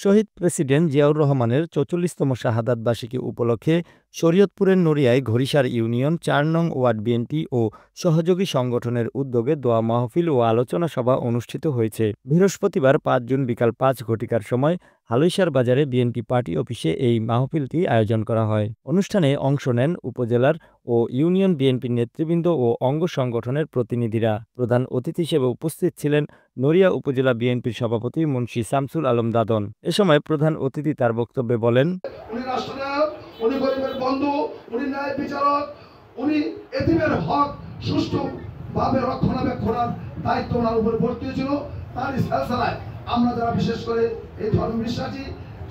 শহীদ president Ziaur রহমানের ৪৪তম শাহাদাত বার্ষিকী উপলক্ষে শরীয়তপুরের নড়িয়ায় ঘড়িসার ইউনিয়ন ৪ নং ওয়ার্ড বিএনপি ও সহযোগী সংগঠনের উদ্যোগে দোয়া মাহফিল ও আলোচনা সভা অনুষ্ঠিত হয়েছে। বৃহস্পতিবার ৫ জুন বিকাল ৫ ঘটিকার সময় হালইশার বাজারে বিএনপি পার্টি অফিসে এই মাহফিলটি আয়োজন করা হয়। অনুষ্ঠানে অংশ নেন উপজেলার ও ইউনিয়ন বিএনপির নেতৃবৃন্দ ও অঙ্গ সংগঠনের প্রতিনিধিরা। প্রধান অতিথি হিসেবে উপস্থিত ছিলেন নড়িয়া উপজেলা বিএনপির সভাপতি মুন্সি শামসুল আলম দাদন। এ সময় প্রধান অতিথি তার বক্তব্যে বলেন, উনি রাষ্ট্রনায়ক, উনি গরিবের বন্ধু, উনি ন্যায় বিচারক, উনি এতিমের হক সুষ্ঠুভাবে রক্ষণাবেক্ষণের দায়িত্ব ওনার উপরে বর্তিয়েছিল। তারই সিলসিলায় আমরা যারা বিশেষ করে এই ধর্ম বিশ্বাসী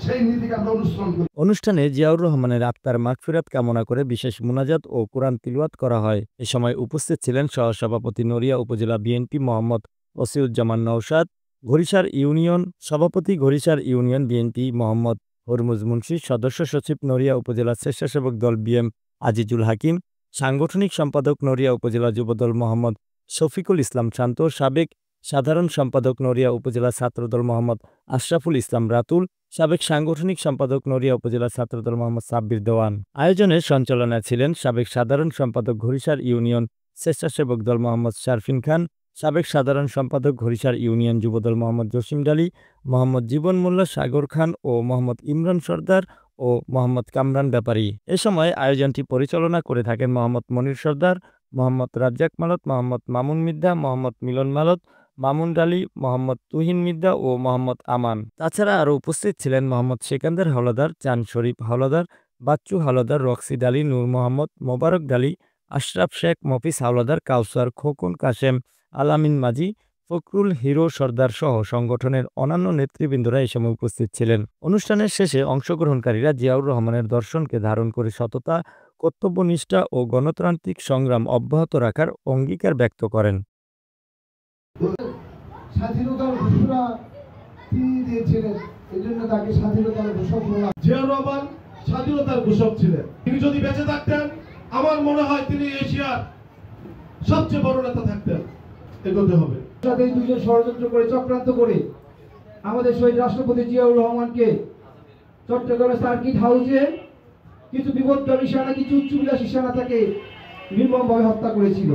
সেই নীতিকে আমরা অনুসরণ করি। অনুষ্ঠানে জিয়াউর রহমানের আত্মার মাগফিরাত কামনা করে বিশেষ মুনাজাত ও কোরআন তিলাওয়াত করা হয়। এ সময় উপস্থিত ছিলেন সহসভাপতি নড়িয়া উপজেলা বিএনপি মোহাম্মদ ওসিউজ্জামান নওশাদ, ঘড়িসার ইউনিয়ন সভাপতি Ghorishar union BNP Mohammad Hormuz Munshi, সদস্য সচিব নড়িয়া উপজেলা স্বেচ্ছাসেবক দল বিএম আজিজুল হাকিম, সাংগঠনিক সম্পাদক নড়িয়া উপজেলা যুবদল মোহাম্মদ শফিকুল ইসলাম শান্ত, সাবেক সাধারণ সম্পাদক নড়িয়া উপজেলা ছাত্রদল মোহাম্মদ আশরাফুল ইসলাম রাতুল, সাবেক সাংগঠনিক সম্পাদক নড়িয়া উপজেলা ছাত্রদল মোহাম্মদ সাব্বির দেওয়ান। আয়োজনের সঞ্চালনায় ছিলেন সাবেক সাধারণ সম্পাদক ঘড়িসার ইউনিয়ন স্বেচ্ছাসেবক দল মোহাম্মদ শারফিন খান, সাবেক সাধারণ সম্পাদক ঘড়িসার ইউনিয়ন যুবদল মোহাম্মদ জসিম ডালি, মোহাম্মদ জীবন মোল্লা সাগর খান ও মোহাম্মদ ইমরান সর্দার ও মোহাম্মদ কামরান ব্যাপারী। এ সময় আয়োজনটি পরিচালনা করে থাকেন মোহাম্মদ মনির সর্দার, মোহাম্মদ রাজ্জাক মালত, মোহাম্মদ মামুন মিদ্দা, মোহাম্মদ মিলন মালত, মামুন ডালি, মোহাম্মদ তুহিন মিদ্দা ও মোহাম্মদ আমান। তাছাড়া আরও উপস্থিত ছিলেন মোহাম্মদ সেকান্দার হাওলাদার, চান শরীফ হাওলাদার, বাচ্চু হাওলাদার, রক্সি ডালি, নূর মোহাম্মদ, মোবারক ডালি, আশরাফ শেখ, মফিজ হাওলাদার, কাউসার, খোকন, কাশেম, আলামিন মাঝি, ফখরুল, হিরো সর্দার সহ সংগঠনের অন্যান্য নেতৃবৃন্দরা এ সময় উপস্থিত ছিলেন। অনুষ্ঠানের শেষে অংশগ্রহণকারীরা জিয়াউর রহমানের দর্শনকে ধারণ করে সততা, কর্তব্যনিষ্ঠা ও গণতান্ত্রিক সংগ্রাম অব্যাহত রাখার অঙ্গীকার ব্যক্ত করেন। স্বাধীনতার ঘোষণা তিনি দিয়েছিলেন, এই জন্য তাকে স্বাধীনতার ঘোষক বলা। জিয়াউর রহমান স্বাধীনতার ঘোষক ছিলেন। তিনি যদি বেঁচে থাকতেন আমার মনে হয় তিনি এশিয়ার সবচেয়ে বড় নেতা থাকতেন। এগোতে হবে। এই দুজন ষড়যন্ত্র করে চক্রান্ত করে আমাদের শহীদ রাষ্ট্রপতি জিয়াউর রহমানকে চট্টগ্রামের সার্কিট হাউসে কিছু বিপদগামী সেনা, কিছু উচ্চবিলাসী সেনা তাকে নির্মমভাবে হত্যা করেছিল।